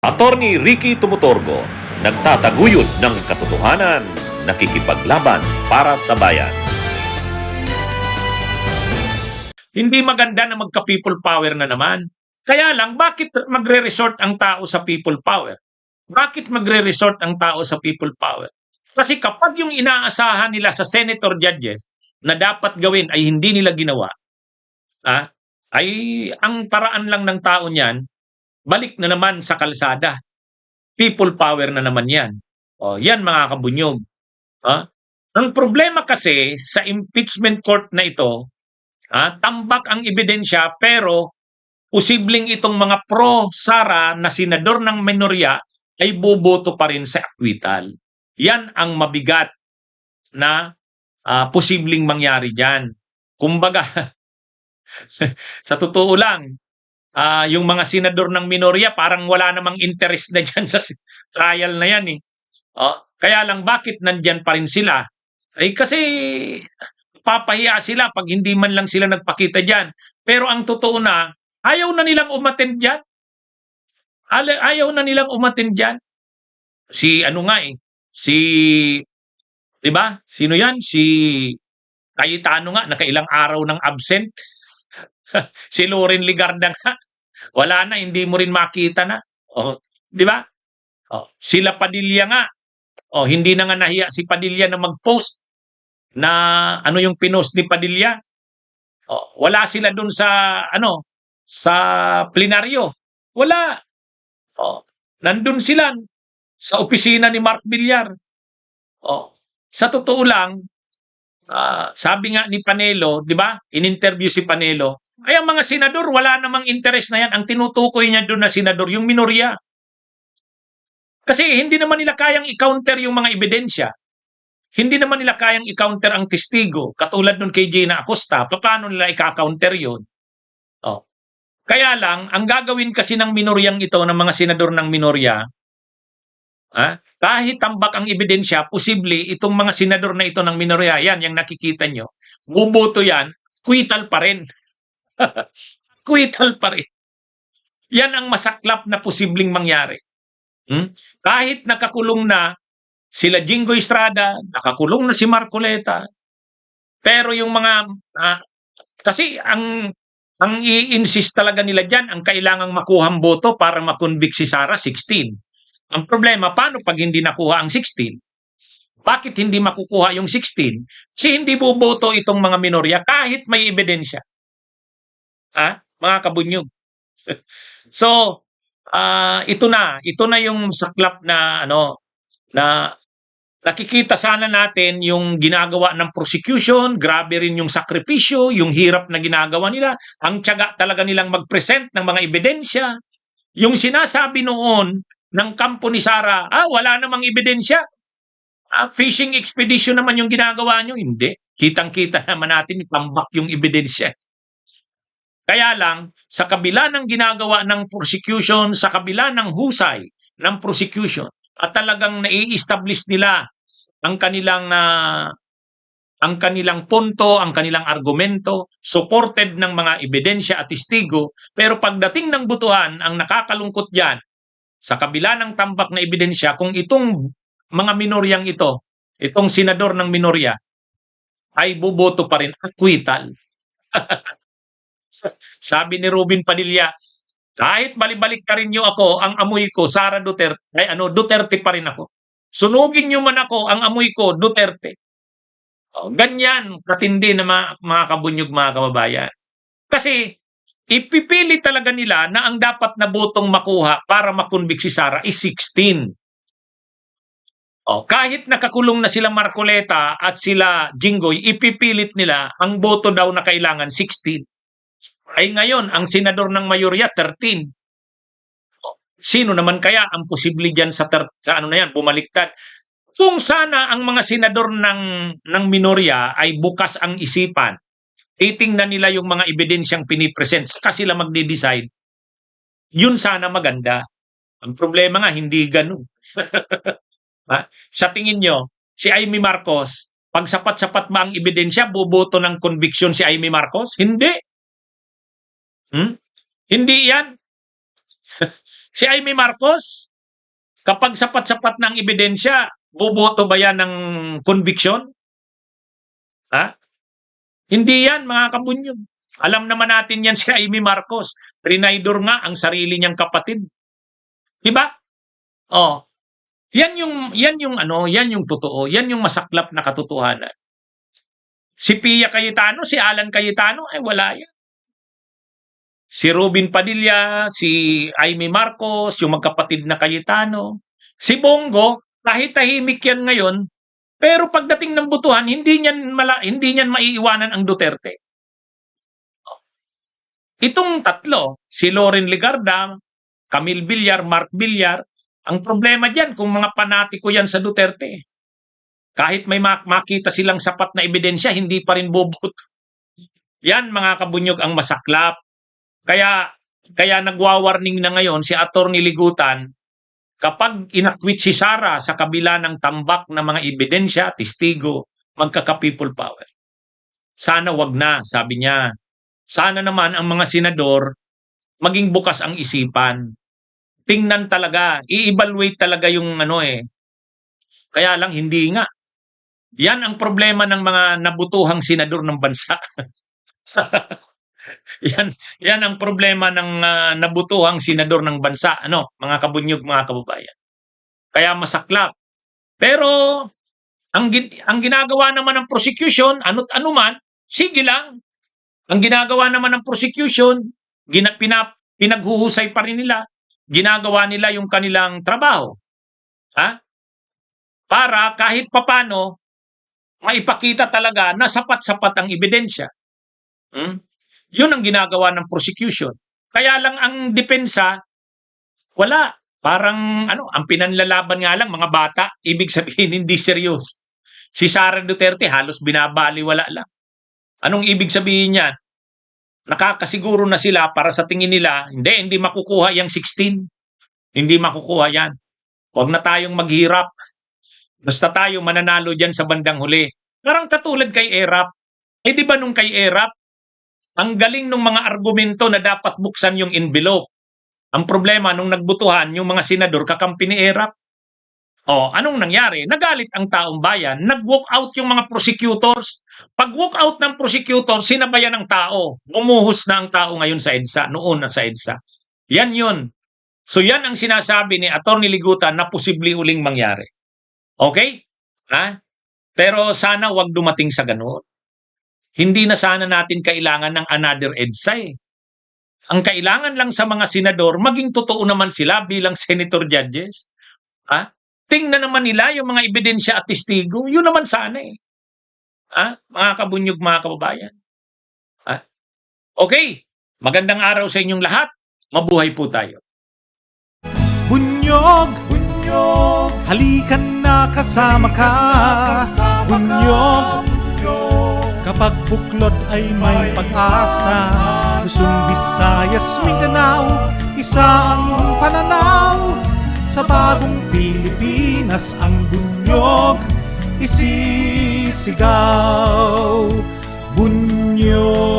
Attorney Ricky Tumutorgo, nagtataguyod ng katotohanan, nakikipaglaban para sa bayan. Hindi maganda na magka-people power na naman. Kaya lang, bakit magre-resort ang tao sa people power? Bakit magre-resort ang tao sa people power? Kasi kapag yung inaasahan nila sa senator judges na dapat gawin ay hindi nila ginawa, ay ang paraan lang ng tao niyan, balik na naman sa kalsada. People power na naman yan. O, yan mga kabunyog. Ang problema kasi sa impeachment court na ito, tambak ang ebidensya pero posibleng itong mga pro-Sara na senador ng minorya ay boboto pa rin sa acquittal. Yan ang mabigat na posibleng mangyari dyan. Kumbaga, sa totoo lang, yung mga senador ng minorya parang wala namang interest na dyan sa trial na yan. Kaya lang bakit nandyan pa rin sila? Ay kasi papahiya sila pag hindi man lang sila nagpakita dyan. Pero ang totoo na, ayaw na nilang umattend dyan. Ayaw na nilang umattend dyan. Di ba? Sino yan? Si Cayetano nga, nakailang araw ng absent. Si Loren Ligarda nga. Wala na, hindi mo rin makita na. Di ba? Sila Padilla nga. Hindi na nga nahiya si Padilla na mag-post na ano yung pinost ni Padilla. Wala sila dun sa plenaryo. Wala. Nandun sila sa opisina ni Mark Villar. Sa totoo lang, sabi nga ni Panelo, di ba? In-interview si Panelo. Ay, ang mga senador, wala namang interest na yan. Ang tinutukoy niya doon na senador, yung minorya. Kasi hindi naman nila kayang i-counter yung mga ebidensya. Hindi naman nila kayang i-counter ang testigo. Katulad nun kay Gina Acosta, paano nila i-counter yun? Kaya lang, ang gagawin kasi ng minoryang ito, ng mga senador ng minorya, kahit tambak ang ebidensya, posible itong mga senador na ito ng minorya, yan, yung nakikita nyo, buboto yan, acquittal pa rin. Acquittal pa rin. Yan ang masaklap na posibleng mangyari. Kahit nakakulong na sila Jingo Estrada, nakakulong na si Marcoleta, pero yung mga, kasi ang i-insist talaga nila dyan, ang kailangang makuhang boto para makonvict si Sara, 16. Ang problema, paano pag hindi nakuha ang 16? Bakit hindi makukuha yung 16? Kasi hindi boboto itong mga minorya kahit may ebidensya. Mga kabunyog. So, ito na yung saklap na na nakikita sana natin yung ginagawa ng prosecution, grabe rin yung sakripisyo, yung hirap na ginagawa nila, ang tiyaga talaga nilang mag-present ng mga ebidensya. Yung sinasabi noon ng kampo ni Sara, wala namang ebidensya. Fishing expedition naman yung ginagawa nyo. Hindi. Kitang-kita naman natin, tambak yung ebidensya. Kaya lang, sa kabila ng ginagawa ng prosecution, sa kabila ng husay ng prosecution, at talagang nai-establish nila ang kanilang punto, ang kanilang argumento, supported ng mga ebidensya at testigo, pero pagdating ng butuhan, ang nakakalungkot diyan, sa kabila ng tambak na ebidensya, kung itong mga minoryang ito, itong senador ng minorya, ay boboto pa rin, acquittal. Sabi ni Robin Padilla, kahit balibalik ka rin nyo ako, ang amoy ko, Sara Duterte, Duterte pa rin ako. Sunugin nyo man ako, ang amoy ko, Duterte. Ganyan, katindi na mga kabunyog, mga kababayan. Kasi, ipipili talaga nila na ang dapat na botong makuha para makonvict si Sara is 16. Kahit nakakulong na sila Marcoleta at sila Jinggoy, ipipilit nila ang boto daw na kailangan 16. Ay ngayon, ang senador ng mayorya, 13. Sino naman kaya ang posible dyan sa bumaliktad? Kung sana ang mga senador ng minorya ay bukas ang isipan, titingnan nila yung mga ebidensyang pinipresent, saka sila magde-decide, yun sana maganda. Ang problema nga, hindi ganun. Sa tingin nyo, si Amy Marcos, pag sapat-sapat ba ang ebidensya, boboto ng conviction si Amy Marcos? Hindi. Hindi yan. Si Amy Marcos, kapag sapat-sapat ng ebidensya, boboto ba yan ng conviction? Ha? Hindi yan, mga kabunyog. Alam naman natin yan si Amy Marcos. Trinaydor nga ang sarili niyang kapatid. Di ba? Oh, yan yung totoo. Yan yung masaklap na katotohanan. Si Pia Cayetano, si Alan Cayetano, ay wala yan. Si Robin Padilla, si Amy Marcos, yung magkapatid na Cayetano. Si Bongo, kahit tahimik yan ngayon, pero pagdating ng butuhan, hindi niyan maiiwanan ang Duterte. Itong tatlo, si Loren Legarda, Camille Villar, Mark Villar, ang problema diyan kung mga panatiko yan sa Duterte. Kahit may makita silang sapat na ebidensya, hindi pa rin boboto. Yan, mga kabunyog, ang masaklap. Kaya nagwa-warning na ngayon si Attorney Ligutan, kapag inakwit si Sara sa kabila ng tambak na mga ebidensya, testigo, magkaka-people power. Sana wag na, sabi niya. Sana naman ang mga senador maging bukas ang isipan. Tingnan talaga, i-evaluate talaga yung Kaya lang hindi nga. Yan ang problema ng mga nabutuhang senador ng bansa. Yan ang problema ng nabutuhang senador ng bansa, mga kabunyog, mga kababayan. Kaya masaklap. Pero ang ginagawa naman ng prosecution, ano't anuman, sige lang. Ang ginagawa naman ng prosecution, pinaghuhusay pa rin nila. Ginagawa nila yung kanilang trabaho. Para kahit papano, maipakita talaga na sapat-sapat ang ebidensya. Yun ang ginagawa ng prosecution. Kaya lang ang depensa, wala. Parang ang pinanlalaban nga lang mga bata, ibig sabihin hindi seryoso. Si Sara Duterte halos binabaliwala lang. Anong ibig sabihin niyan? Nakakasiguro na sila para sa tingin nila, hindi makukuha yung 16. Hindi makukuha yan. Huwag na tayong maghirap. Basta tayo mananalo dyan sa bandang huli. Parang katulad kay Erap. Di ba nung kay Erap, ang galing ng mga argumento na dapat buksan yung envelope. Ang problema, nung nagbutuhan, yung mga senador kakampi ni Erap. Anong nangyari? Nagalit ang taong bayan. Nag-walk out yung mga prosecutors. Pag-walk out ng prosecutor, sinabayan ng tao. Bumuhos na ang tao ngayon sa EDSA. Noon na sa EDSA. Yan yun. So yan ang sinasabi ni Attorney Ligutan na posible uling mangyari. Okay? Pero sana wag dumating sa ganoon. Hindi na sana natin kailangan ng another EDSA . Ang kailangan lang sa mga senador, maging totoo naman sila bilang senator judges. Tingnan naman nila yung mga ebidensya at testigo. Yun naman sana . Mga kabunyog, mga kababayan. Okay. Magandang araw sa inyong lahat. Mabuhay po tayo. Bunyog, bunyog, halikan na kasama ka. Bunyog, kapag buklod ay may pag-asa. Luzon, Visayas, Mindanao, isa ang pananaw. Sa bagong Pilipinas ang bunyog isisigaw. Bunyog.